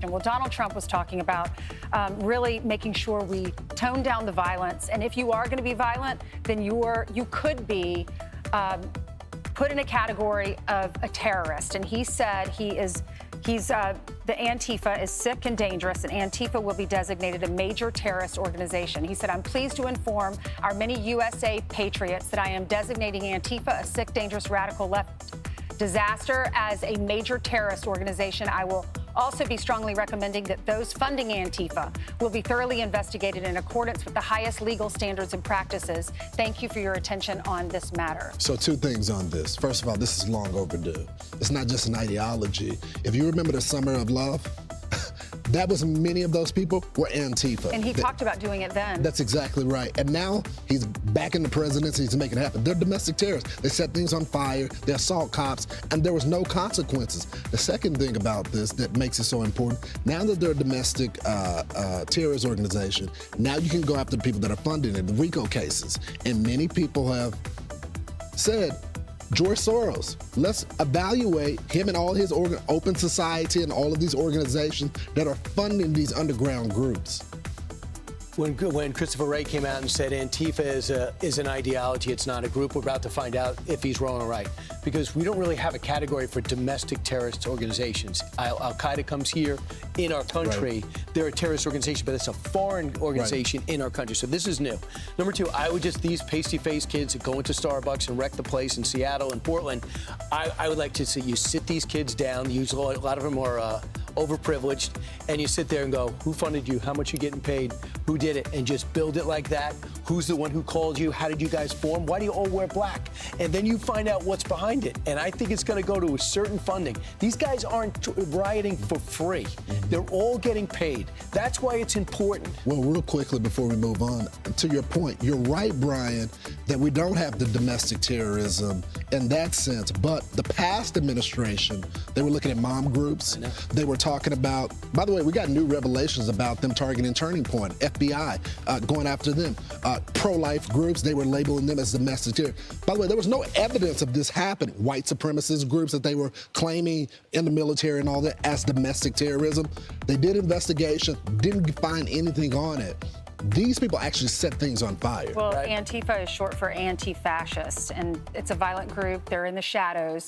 Well, Donald Trump was talking about really making sure we tone down the violence. And if you are going to be violent, then you could be put in a category of a terrorist. And he said the Antifa is sick and dangerous, and Antifa will be designated a major terrorist organization. He said, I'm pleased to inform our many USA patriots that I am designating Antifa a sick, dangerous, radical left disaster as a major terrorist organization. I will also be strongly recommending that those funding Antifa will be thoroughly investigated in accordance with the highest legal standards and practices. Thank you for your attention on this matter. So 2 things on this. First of all, this is long overdue. It's not just an ideology. If you remember the Summer of Love, that was many of those people were Antifa. And he talked about doing it then. That's exactly right. And now he's back in the presidency. He's making it happen. They're domestic terrorists. They set things on fire. They assault cops, and there was no consequences. The second thing about this that makes it so important, now that they're a domestic terrorist organization, now you can go after the people that are funding it, the RICO cases. And many people have said, George Soros, let's evaluate him and all his Open Society and all of these organizations that are funding these underground groups. When Christopher Wray came out and said Antifa is an ideology, it's not a group, we're about to find out if he's wrong or right. Because we don't really have a category for domestic terrorist organizations. Al-Qaeda comes here in our country. Right. They're a terrorist organization, but it's a foreign organization in our country. So this is new. Number 2, these pasty-faced kids that go into Starbucks and wreck the place in Seattle and Portland, I would like to see you sit these kids down. Usually a lot of them are overprivileged, and you sit there and go, who funded you? How much you getting paid? Who did it? And just build it like that. Who's the one who called you? How did you guys form? Why do you all wear black? And then you find out what's behind it. And I think it's going to go to a certain funding. These guys aren't rioting for free. They're all getting paid. That's why it's important. Well, real quickly before we move on, to your point, you're right, Brian, that we don't have the domestic terrorism in that sense. But the past administration, they were looking at mom groups. They were talking about, by the way, we got new revelations about them targeting Turning Point, FBI going after them. Pro-life groups, they were labeling them as domestic terror. By the way, there was no evidence of this happening. White supremacist groups that they were claiming in the military and all that as domestic terrorism. They did investigation, didn't find anything on it. These people actually set things on fire. Well, Antifa is short for anti-fascist, and it's a violent group. They're in the shadows.